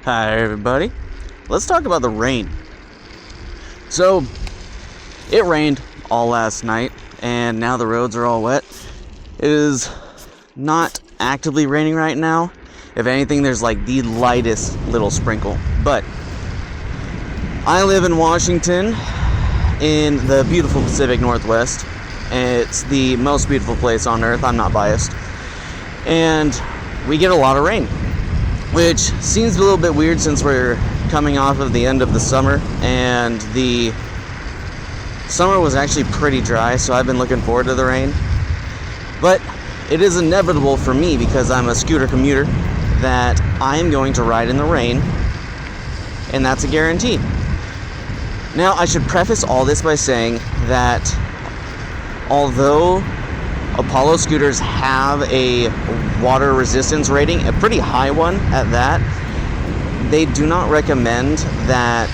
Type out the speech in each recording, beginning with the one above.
Hi everybody. Let's talk about the rain. So, it rained all last night, and now the roads are all wet. It is not actively raining right now. If anything, there's like the lightest little sprinkle. But I live in Washington, in the beautiful Pacific Northwest. It's the most beautiful place on earth. I'm not biased. And we get a lot of rain, which seems a little bit weird since we're coming off of the end of the summer, and the summer was actually pretty dry, so I've been looking forward to the rain. But it is inevitable for me, because I'm a scooter commuter, that I am going to ride in the rain, and that's a guarantee. Now, I should preface all this by saying that although Apollo scooters have a water resistance rating, a pretty high one at that, they do not recommend that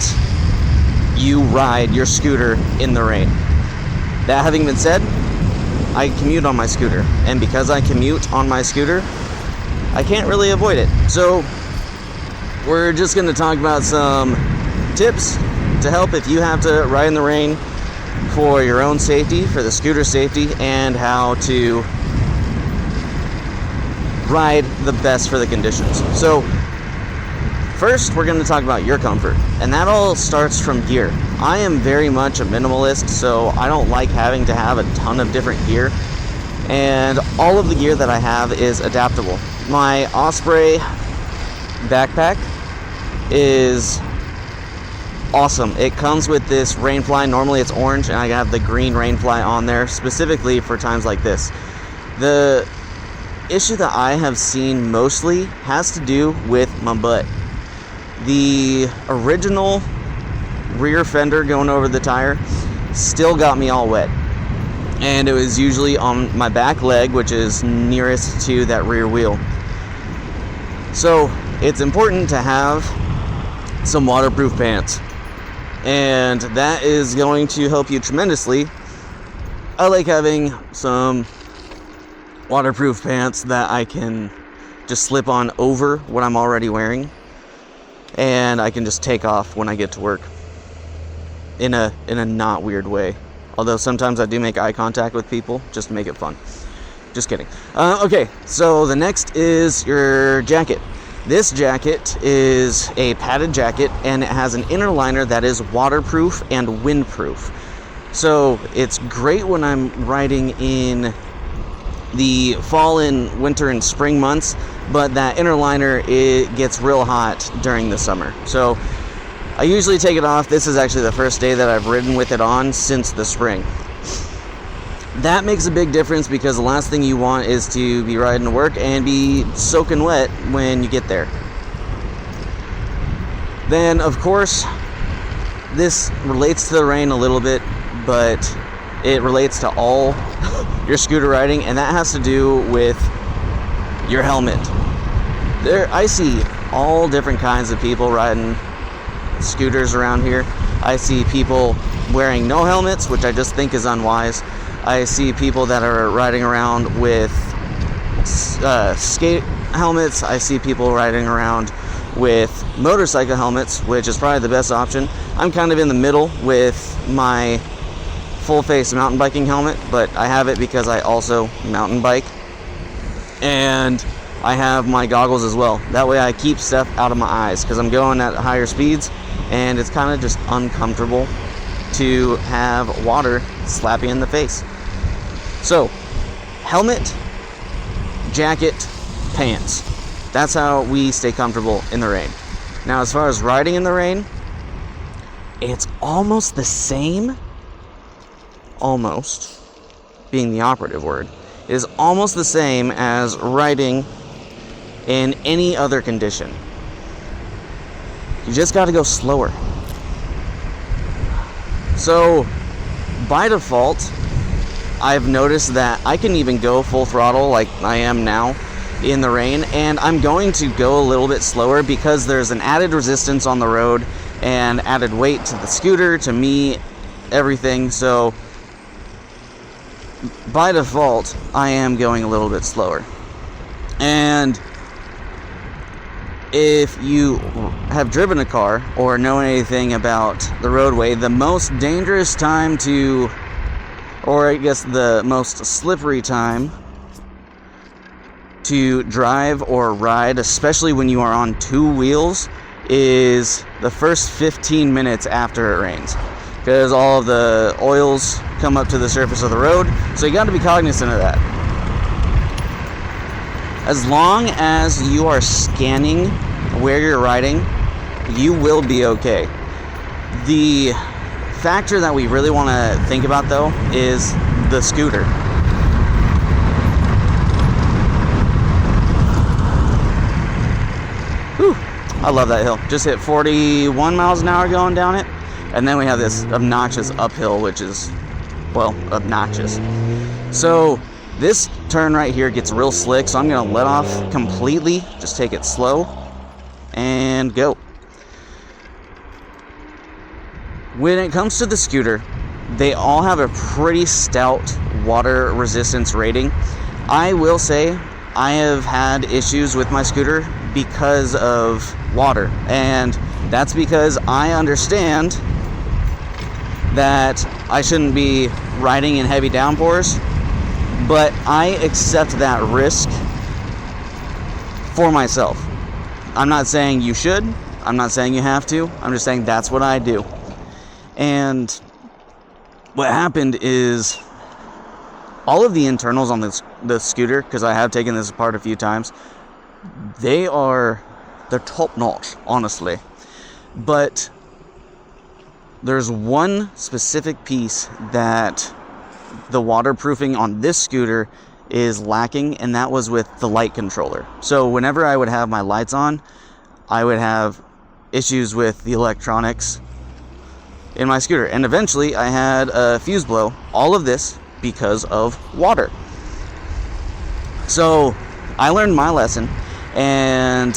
you ride your scooter in the rain. That having been said, I commute on my scooter, and because I commute on my scooter, I can't really avoid it. So we're just going to talk about some tips to help if you have to ride in the rain for your own safety, for the scooter safety, and how to ride the best for the conditions. So first, we're going to talk about your comfort, and that all starts from gear. I am very much a minimalist, so I don't like having to have a ton of different gear, and all of the gear that I have is adaptable. My Osprey backpack is awesome. It comes with this rainfly. Normally it's orange, and I have the green rainfly on there specifically for times like this. The issue that I have seen mostly has to do with my butt. The original rear fender going over the tire still got me all wet, and it was usually on my back leg, which is nearest to that rear wheel. So it's important to have some waterproof pants, and that is going to help you tremendously. I like having some waterproof pants that I can just slip on over what I'm already wearing, and I can just take off when I get to work in a not weird way. Although sometimes I do make eye contact with people just to make it fun. Just kidding. Okay, so the next is your jacket. This jacket is a padded jacket, and it has an inner liner that is waterproof and windproof. So it's great when I'm riding in the fall and winter and spring months, but that inner liner, it gets real hot during the summer. So I usually take it off. This is actually the first day that I've ridden with it on since the spring. That makes a big difference, because the last thing you want is to be riding to work and be soaking wet when you get there. Then, of course, this relates to the rain a little bit, but it relates to all your scooter riding, and that has to do with your helmet. I see all different kinds of people riding scooters around here. I see people wearing no helmets, which I just think is unwise. I see people that are riding around with skate helmets. I see people riding around with motorcycle helmets, which is probably the best option. I'm kind of in the middle with my full face mountain biking helmet, but I have it because I also mountain bike, and I have my goggles as well. That way I keep stuff out of my eyes, because I'm going at higher speeds, and it's kind of just uncomfortable to have water slap you in the face. So, helmet, jacket, pants. That's how we stay comfortable in the rain. Now, as far as riding in the rain, it's almost the same. Almost being the operative word. It is almost the same as riding in any other condition. You just got to go slower. So, by default, I've noticed that I can even go full throttle like I am now in the rain, and I'm going to go a little bit slower because there's an added resistance on the road and added weight to the scooter, to me, everything. So by default, I am going a little bit slower. And if you have driven a car or know anything about the roadway, the most dangerous time to, or I guess the most slippery time to drive or ride, especially when you are on two wheels, is the first 15 minutes after it rains, because all of the oils come up to the surface of the road. So you got to be cognizant of that. As long as you are scanning where you're riding, you will be okay. The factor that we really want to think about, though, is the scooter. Whew, I love that hill. Just hit 41 miles an hour going down it. And then we have this obnoxious uphill, which is, well, obnoxious. So this turn right here gets real slick, so I'm going to let off completely. Just take it slow and go. When it comes to the scooter, they all have a pretty stout water resistance rating. I will say I have had issues with my scooter because of water, and that's because I understand that I shouldn't be riding in heavy downpours, but I accept that risk for myself. I'm not saying you should, I'm not saying you have to, I'm just saying that's what I do. And what happened is all of the internals on the scooter, because I have taken this apart a few times, they're top notch, honestly. But there's one specific piece that the waterproofing on this scooter is lacking, and that was with the light controller. So whenever I would have my lights on, I would have issues with the electronics in my scooter, and eventually I had a fuse blow. All of this because of water. So I learned my lesson, and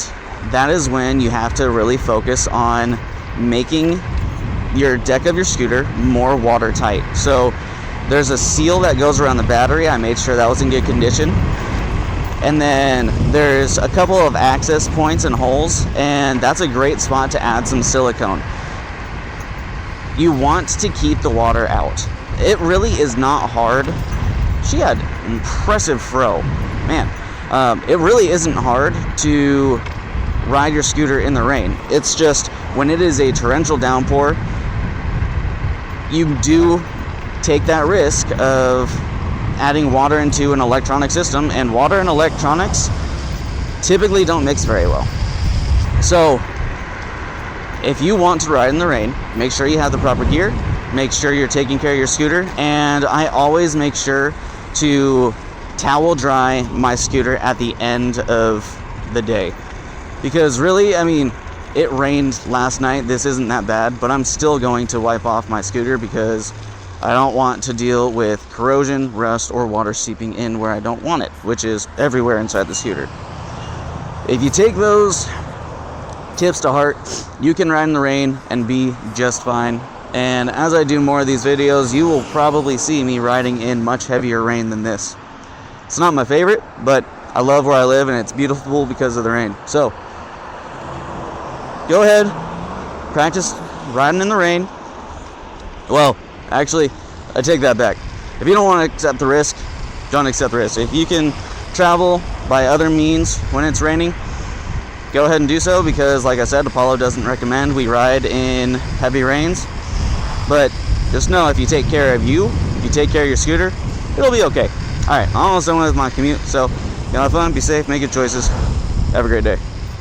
that is when you have to really focus on making your deck of your scooter more watertight. So there's a seal that goes around the battery. I made sure that was in good condition. And then there's a couple of access points and holes, and that's a great spot to add some silicone. You want to keep the water out. It really is not hard. She had impressive fro. Man, it really isn't hard to ride your scooter in the rain. It's just when it is a torrential downpour, you do take that risk of adding water into an electronic system, and water and electronics typically don't mix very well. So if you want to ride in the rain, make sure you have the proper gear, make sure you're taking care of your scooter, and I always make sure to towel dry my scooter at the end of the day. Because really, I mean, it rained last night. This isn't that bad, but I'm still going to wipe off my scooter because I don't want to deal with corrosion, rust, or water seeping in where I don't want it, which is everywhere inside the scooter. If you take those tips to heart, you can ride in the rain and be just fine. And as I do more of these videos, you will probably see me riding in much heavier rain than this. It's not my favorite, but I love where I live, and it's beautiful because of the rain. So go ahead, practice riding in the rain. Well, actually, I take that back. If you don't want to accept the risk, don't accept the risk. If you can travel by other means when it's raining, go ahead and do so, because like I said, Apollo doesn't recommend we ride in heavy rains. But just know, if you take care of you, if you take care of your scooter, it'll be okay. Alright, I'm almost done with my commute, so you have fun, be safe, make good choices. Have a great day.